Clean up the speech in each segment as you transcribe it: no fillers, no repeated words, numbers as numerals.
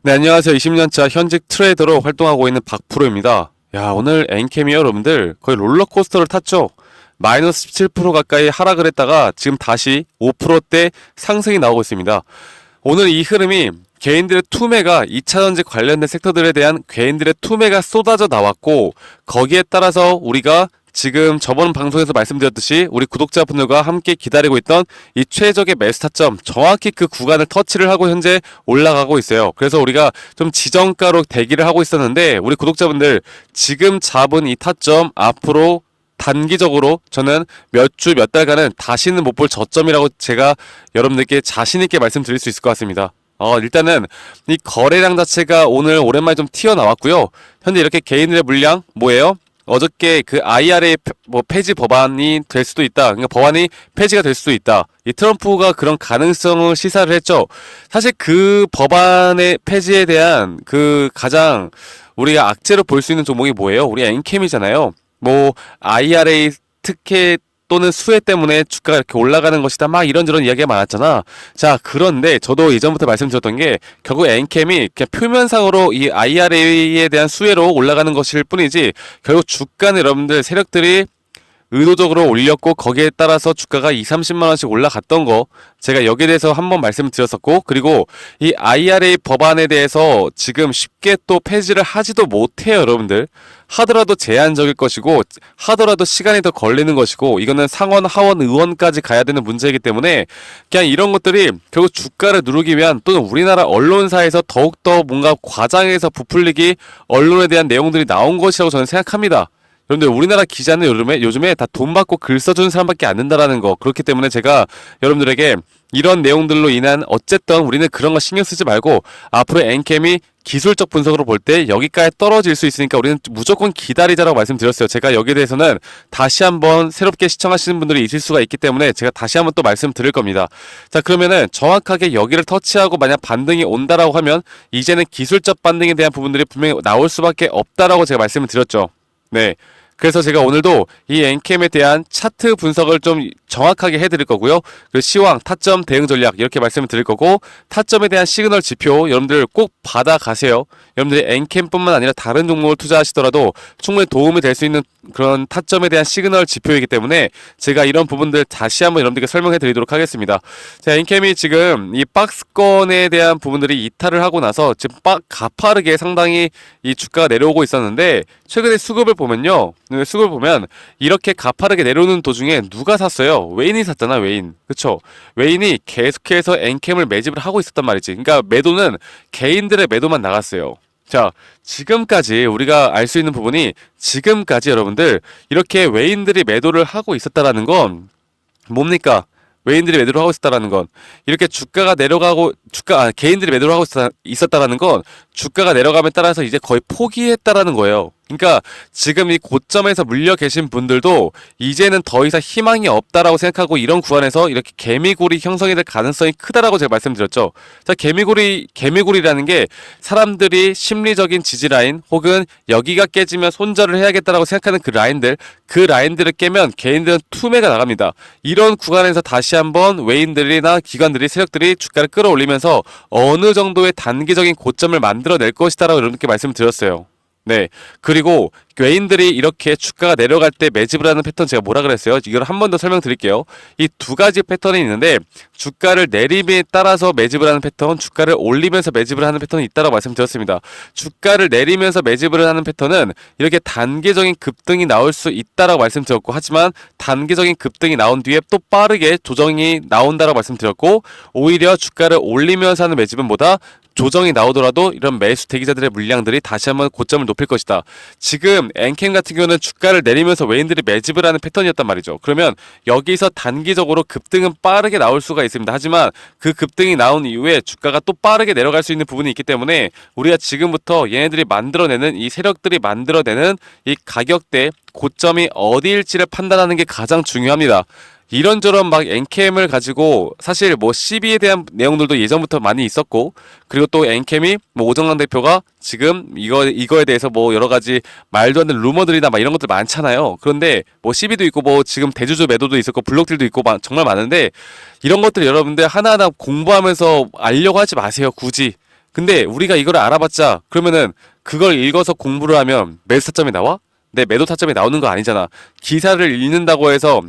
네, 안녕하세요. 20년차 현직 트레이더로 활동하고 있는 박프로입니다. 야, 오늘 엔캠이 여러분들 거의 롤러코스터를 탔죠? 마이너스 17% 가까이 하락을 했다가 지금 다시 5%대 상승이 나오고 있습니다. 오늘 이 흐름이 개인들의 투매가 2차전지 관련된 섹터들에 대한 개인들의 투매가 쏟아져 나왔고, 거기에 따라서 우리가 지금 저번 방송에서 말씀드렸듯이 우리 구독자분들과 함께 기다리고 있던 이 최적의 매수 타점, 정확히 그 구간을 터치를 하고 현재 올라가고 있어요. 그래서 우리가 좀 지정가로 대기를 하고 있었는데, 우리 구독자분들 지금 잡은 이 타점 앞으로 단기적으로 저는 몇 주 몇 달간은 다시는 못 볼 저점이라고 제가 여러분들께 자신있게 말씀드릴 수 있을 것 같습니다. 일단은 이 거래량 자체가 오늘 오랜만에 좀 튀어나왔고요. 현재 이렇게 개인들의 물량 뭐예요? 어저께 그 IRA 폐지 법안이 될 수도 있다. 그러니까 법안이 폐지가 될 수도 있다. 이 트럼프가 그런 가능성을 시사를 했죠. 사실 그 법안의 폐지에 대한 그 가장 우리가 악재로 볼 수 있는 종목이 뭐예요? 우리 엔캠이잖아요. 뭐 IRA 특혜 또는 수혜 때문에 주가가 이렇게 올라가는 것이다, 막 이런저런 이야기가 많았잖아. 자, 그런데 저도 이전부터 말씀드렸던 게 결국 엔캠이 그냥 표면상으로 이 IRA에 대한 수혜로 올라가는 것일 뿐이지, 결국 주가는 여러분들 세력들이 의도적으로 올렸고 거기에 따라서 주가가 20-30만원씩 올라갔던 거 제가 여기에 대해서 한번 말씀을 드렸었고, 그리고 이 IRA 법안에 대해서 지금 쉽게 또 폐지를 하지도 못해요. 여러분들 하더라도 제한적일 것이고, 하더라도 시간이 더 걸리는 것이고, 이거는 상원 하원 의원까지 가야 되는 문제이기 때문에 그냥 이런 것들이 결국 주가를 누르기 위한, 또는 우리나라 언론사에서 더욱더 뭔가 과장해서 부풀리기 언론에 대한 내용들이 나온 것이라고 저는 생각합니다. 여러분들 우리나라 기자는 요즘에 다 돈 받고 글 써주는 사람밖에 안 된다라는 거, 그렇기 때문에 제가 여러분들에게 이런 내용들로 인한 어쨌든 우리는 그런 거 신경 쓰지 말고 앞으로 엔캠이 기술적 분석으로 볼 때 여기까지 떨어질 수 있으니까 우리는 무조건 기다리자라고 말씀드렸어요. 제가 여기에 대해서는 다시 한번 새롭게 시청하시는 분들이 있을 수가 있기 때문에 제가 다시 한번 또 말씀드릴 겁니다. 자, 그러면은 정확하게 여기를 터치하고 만약 반등이 온다라고 하면 이제는 기술적 반등에 대한 부분들이 분명히 나올 수밖에 없다라고 제가 말씀을 드렸죠. 네. 그래서 제가 오늘도 이 엔캠에 대한 차트 분석을 좀 정확하게 해드릴 거고요. 그리고 시황, 타점, 대응 전략 이렇게 말씀을 드릴 거고, 타점에 대한 시그널 지표 여러분들 꼭 받아가세요. 여러분들이 엔캠뿐만 아니라 다른 종목을 투자하시더라도 충분히 도움이 될 수 있는 그런 타점에 대한 시그널 지표이기 때문에 제가 이런 부분들 다시 한번 여러분들께 설명해 드리도록 하겠습니다. 자, 엔캠이 지금 이 박스권에 대한 부분들이 이탈을 하고 나서 지금 가파르게 상당히 이 주가가 내려오고 있었는데, 최근에 수급을 보면요, 수급을 보면 이렇게 가파르게 내려오는 도중에 누가 샀어요? 웨인이 샀잖아, 웨인. 그쵸? 웨인이 계속해서 엔캠을 매집을 하고 있었단 말이지. 그러니까 매도는 개인들의 매도만 나갔어요. 자, 지금까지 우리가 알 수 있는 부분이, 지금까지 여러분들 이렇게 웨인들이 매도를 하고 있었다라는 건 뭡니까? 웨인들이 매도를 하고 있었다라는 건, 이렇게 주가가 내려가고 개인들이 매도를 하고 있었다라는 건 주가가 내려감에 따라서 이제 거의 포기했다라는 거예요. 그러니까 지금 이 고점에서 물려 계신 분들도 이제는 더 이상 희망이 없다라고 생각하고 이런 구간에서 이렇게 개미굴이 형성이 될 가능성이 크다라고 제가 말씀드렸죠. 자, 개미굴이라는 게 사람들이 심리적인 지지라인 혹은 여기가 깨지면 손절을 해야겠다라고 생각하는 그 라인들을 깨면 개인들은 투매가 나갑니다. 이런 구간에서 다시 한번 웨인들이나 기관들이, 세력들이 주가를 끌어올리면서 어느 정도의 단기적인 고점을 만들어낼 것이다라고 여러분께 말씀을 드렸어요. 네. 그리고 웨인들이 이렇게 주가가 내려갈 때 매집을 하는 패턴, 제가 뭐라 그랬어요? 이걸 한 번 더 설명드릴게요. 이 두 가지 패턴이 있는데, 주가를 내림에 따라서 매집을 하는 패턴, 주가를 올리면서 매집을 하는 패턴이 있다고 말씀드렸습니다. 주가를 내리면서 매집을 하는 패턴은 이렇게 단기적인 급등이 나올 수 있다라고 말씀드렸고, 하지만 단기적인 급등이 나온 뒤에 또 빠르게 조정이 나온다라고 말씀드렸고, 오히려 주가를 올리면서 하는 매집은 뭐다? 조정이 나오더라도 이런 매수 대기자들의 물량들이 다시 한번 고점을 높일 것이다. 지금 엔캠 같은 경우는 주가를 내리면서 웨인들이 매집을 하는 패턴이었단 말이죠. 그러면 여기서 단기적으로 급등은 빠르게 나올 수가 있습니다. 하지만 그 급등이 나온 이후에 주가가 또 빠르게 내려갈 수 있는 부분이 있기 때문에 우리가 지금부터 얘네들이 만들어내는, 이 세력들이 만들어내는 이 가격대 고점이 어디일지를 판단하는 게 가장 중요합니다. 이런저런 막 엔캠을 가지고, 사실 뭐 CB에 대한 내용들도 예전부터 많이 있었고, 그리고 또 엔캠이 뭐 오정남 대표가 지금 이거에 대해서 뭐 여러 가지 말도 안 되는 루머들이나 막 이런 것들 많잖아요. 그런데 뭐 CB도 있고 뭐 지금 대주주 매도도 있었고 블록딜도 있고 정말 많은데, 이런 것들 여러분들 하나하나 공부하면서 알려고 하지 마세요. 굳이 근데 우리가 이걸 알아봤자 그러면은 그걸 읽어서 공부를 하면 매수 타점이 나와? 내 매도 타점이 나오는 거 아니잖아. 기사를 읽는다고 해서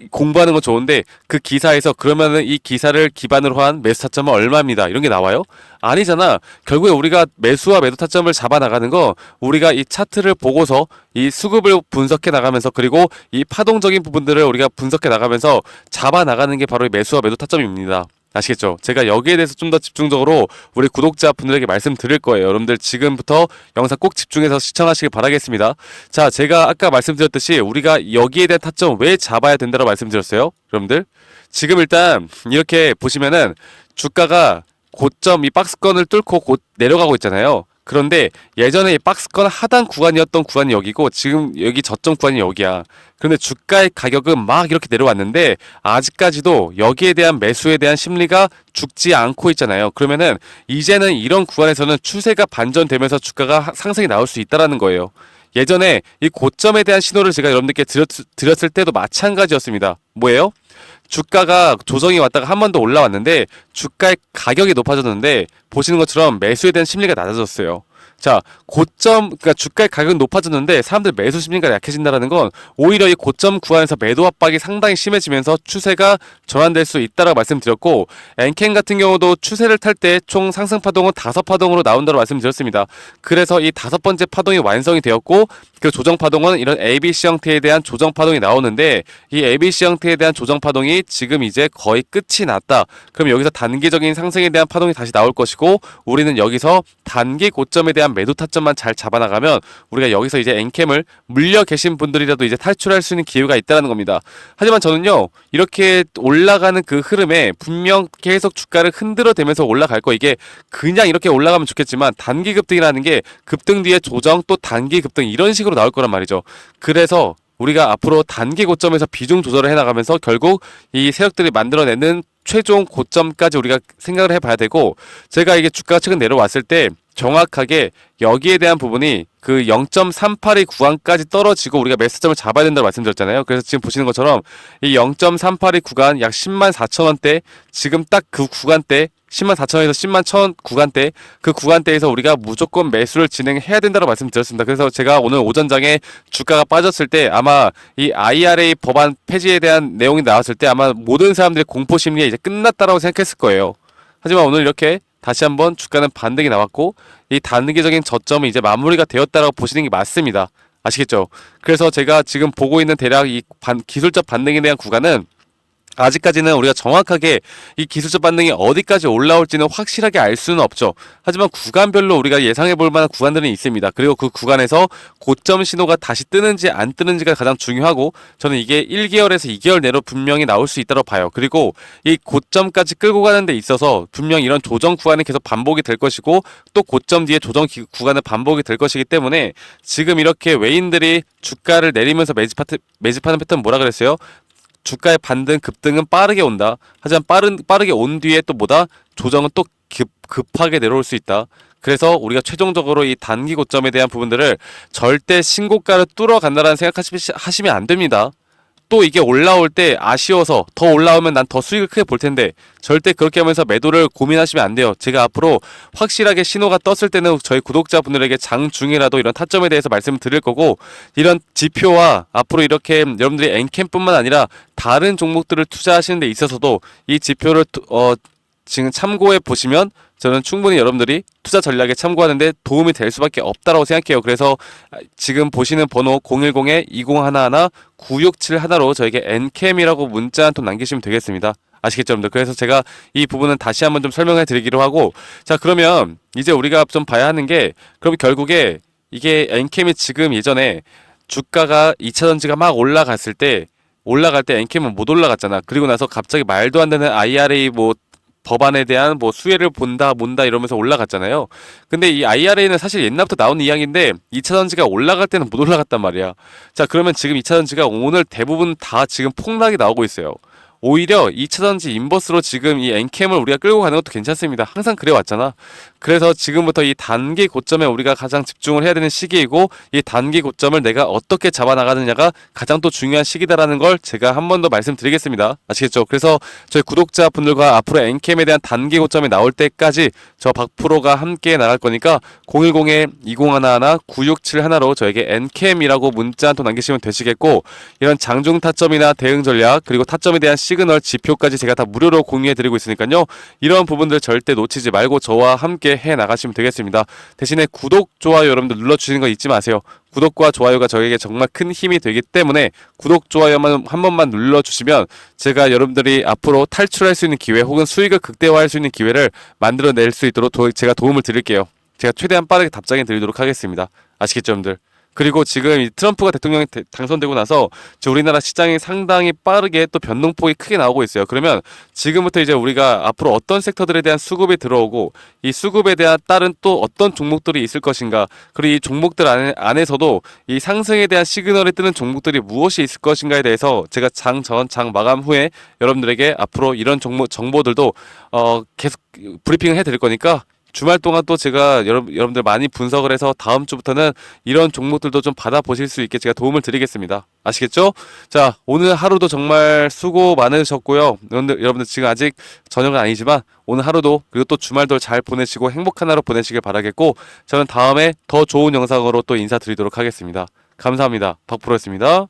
공부하는 건 좋은데 그 기사에서 그러면은 이 기사를 기반으로 한 매수 타점은 얼마입니다. 이런 게 나와요? 아니잖아. 결국에 우리가 매수와 매도 타점을 잡아 나가는 거 우리가 이 차트를 보고서 이 수급을 분석해 나가면서 그리고 이 파동적인 부분들을 우리가 분석해 나가면서 잡아 나가는 게 바로 이 매수와 매도 타점입니다. 아시겠죠? 제가 여기에 대해서 좀 더 집중적으로 우리 구독자분들에게 말씀드릴 거예요. 여러분들 지금부터 영상 꼭 집중해서 시청하시길 바라겠습니다. 자, 제가 아까 말씀드렸듯이 우리가 여기에 대한 타점 왜 잡아야 된다고 말씀드렸어요? 여러분들 지금 일단 이렇게 보시면은 주가가 고점 이 박스권을 뚫고 곧 내려가고 있잖아요. 그런데 예전에 이 박스권 하단 구간이었던 구간이 여기고 지금 여기 저점 구간이 여기야. 그런데 주가의 가격은 막 이렇게 내려왔는데 아직까지도 여기에 대한 매수에 대한 심리가 죽지 않고 있잖아요. 그러면은 이제는 이런 구간에서는 추세가 반전되면서 주가가 상승이 나올 수 있다라는 거예요. 예전에 이 고점에 대한 신호를 제가 여러분들께 드렸을 때도 마찬가지였습니다. 뭐예요? 주가가 조정이 왔다가 한 번 더 올라왔는데 주가의 가격이 높아졌는데 보시는 것처럼 매수에 대한 심리가 낮아졌어요. 자, 그러니까 주가의 가격은 높아졌는데 사람들 매수 심리가 약해진다는 건 오히려 이 고점 구간에서 매도 압박이 상당히 심해지면서 추세가 전환될 수 있다라고 말씀드렸고, 엔캔 같은 경우도 추세를 탈 때 총 상승 파동은 5파동으로 나온다고 말씀드렸습니다. 그래서 이 5번째 파동이 완성이 되었고, 그 조정 파동은 이런 ABC 형태에 대한 조정 파동이 나오는데, 이 ABC 형태에 대한 조정 파동이 지금 이제 거의 끝이 났다. 그럼 여기서 단기적인 상승에 대한 파동이 다시 나올 것이고, 우리는 여기서 단기 고점에 대한 매도 타점만 잘 잡아나가면 우리가 여기서 이제 엔캠을 물려 계신 분들이라도 이제 탈출할 수 있는 기회가 있다는 겁니다. 하지만 저는요, 이렇게 올라가는 그 흐름에 분명 계속 주가를 흔들어대면서 올라갈 거, 이게 그냥 이렇게 올라가면 좋겠지만 단기 급등이라는 게 급등 뒤에 조정 또 단기 급등 이런 식으로 나올 거란 말이죠. 그래서 우리가 앞으로 단기 고점에서 비중 조절을 해나가면서 결국 이 세력들이 만들어내는 최종 고점까지 우리가 생각을 해봐야 되고, 제가 이게 주가가 최근 내려왔을 때 정확하게 여기에 대한 부분이 그 0.382 구간까지 떨어지고 우리가 매수점을 잡아야 된다고 말씀드렸잖아요. 그래서 지금 보시는 것처럼 이 0.382 구간 약 10만 4천 원대, 지금 딱 그 구간대 10만 4천원에서 10만 1천 구간대, 그 구간대에서 우리가 무조건 매수를 진행해야 된다고 말씀드렸습니다. 그래서 제가 오늘 오전장에 주가가 빠졌을 때 아마 이 IRA 법안 폐지에 대한 내용이 나왔을 때 아마 모든 사람들의 공포심리에 이제 끝났다라고 생각했을 거예요. 하지만 오늘 이렇게 다시 한번 주가는 반등이 나왔고 이 단기적인 저점이 이제 마무리가 되었다라고 보시는 게 맞습니다. 아시겠죠? 그래서 제가 지금 보고 있는 대략 이 기술적 반등에 대한 구간은 아직까지는 우리가 정확하게 이 기술적 반등이 어디까지 올라올지는 확실하게 알 수는 없죠. 하지만 구간별로 우리가 예상해 볼 만한 구간들은 있습니다. 그리고 그 구간에서 고점 신호가 다시 뜨는지 안 뜨는지가 가장 중요하고, 저는 이게 1개월에서 2개월 내로 분명히 나올 수 있다고 봐요. 그리고 이 고점까지 끌고 가는 데 있어서 분명 이런 조정 구간이 계속 반복이 될 것이고, 또 고점 뒤에 조정 구간은 반복이 될 것이기 때문에 지금 이렇게 외인들이 주가를 내리면서 매집하는 패턴 뭐라 그랬어요? 주가의 반등 급등은 빠르게 온다. 하지만 빠르게 온 뒤에 또 뭐다? 조정은 또 급하게 내려올 수 있다. 그래서 우리가 최종적으로 이 단기 고점에 대한 부분들을 절대 신고가를 뚫어간다라는 생각하시면 안 됩니다. 또 이게 올라올 때 아쉬워서 더 올라오면 난 더 수익을 크게 볼 텐데 절대 그렇게 하면서 매도를 고민하시면 안 돼요. 제가 앞으로 확실하게 신호가 떴을 때는 저희 구독자분들에게 장중이라도 이런 타점에 대해서 말씀을 드릴 거고, 이런 지표와 앞으로 이렇게 여러분들이 엔캠뿐만 아니라 다른 종목들을 투자하시는 데 있어서도 이 지표를 지금 참고해 보시면 저는 충분히 여러분들이 투자 전략에 참고하는데 도움이 될 수밖에 없다라고 생각해요. 그래서 지금 보시는 번호 010-2011-9671로 저에게 엔캠이라고 문자 한 통 남기시면 되겠습니다. 아시겠죠, 여러분들? 그래서 제가 이 부분은 다시 한번 좀 설명해 드리기로 하고, 자, 그러면 이제 우리가 좀 봐야 하는 게, 그럼 결국에 이게 엔캠이 지금 예전에 주가가 2차전지가 막 올라갈 때 엔캠은 못 올라갔잖아. 그리고 나서 갑자기 말도 안 되는 IRA 법안에 대한 수혜를 본다 이러면서 올라갔잖아요. 근데 이 IRA는 사실 옛날부터 나온 이야기인데 2차전지가 올라갈 때는 못 올라갔단 말이야. 자, 그러면 지금 2차전지가 오늘 대부분 다 지금 폭락이 나오고 있어요. 오히려 2차전지 인버스로 지금 이 엔캠을 우리가 끌고 가는 것도 괜찮습니다. 항상 그래왔잖아. 그래서 지금부터 이 단기 고점에 우리가 가장 집중을 해야 되는 시기이고, 이 단기 고점을 내가 어떻게 잡아나가느냐가 가장 또 중요한 시기다라는 걸 제가 한 번 더 말씀드리겠습니다. 아시겠죠? 그래서 저희 구독자분들과 앞으로 엔캠에 대한 단기 고점이 나올 때까지 저 박프로가 함께 나갈 거니까 010-2011-9671로 저에게 엔캠이라고 문자 한 통 남기시면 되시겠고, 이런 장중 타점이나 대응 전략, 그리고 타점에 대한 시그널 지표까지 제가 다 무료로 공유해드리고 있으니까요. 이런 부분들 절대 놓치지 말고 저와 함께 해 나가시면 되겠습니다. 대신에 구독, 좋아요 여러분들 눌러주시는 거 잊지 마세요. 구독과 좋아요가 저에게 정말 큰 힘이 되기 때문에 구독, 좋아요만 한 번만 눌러주시면 제가 여러분들이 앞으로 탈출할 수 있는 기회 혹은 수익을 극대화할 수 있는 기회를 만들어낼 수 있도록 제가 도움을 드릴게요. 제가 최대한 빠르게 답장해 드리도록 하겠습니다. 아시겠죠, 여러분들? 그리고 지금 이 트럼프가 대통령이 당선되고 나서 우리나라 시장이 상당히 빠르게 또 변동폭이 크게 나오고 있어요. 그러면 지금부터 이제 우리가 앞으로 어떤 섹터들에 대한 수급이 들어오고, 이 수급에 대한 따른 또 어떤 종목들이 있을 것인가, 그리고 이 종목들 안에서도 이 상승에 대한 시그널이 뜨는 종목들이 무엇이 있을 것인가에 대해서 제가 장 마감 후에 여러분들에게 앞으로 이런 정보들도 계속 브리핑을 해드릴 거니까, 주말 동안 또 제가 여러분들 많이 분석을 해서 다음 주부터는 이런 종목들도 좀 받아보실 수 있게 제가 도움을 드리겠습니다. 아시겠죠? 자, 오늘 하루도 정말 수고 많으셨고요. 여러분들 지금 아직 저녁은 아니지만 오늘 하루도, 그리고 또 주말도 잘 보내시고 행복한 하루 보내시길 바라겠고, 저는 다음에 더 좋은 영상으로 또 인사드리도록 하겠습니다. 감사합니다. 박프로였습니다.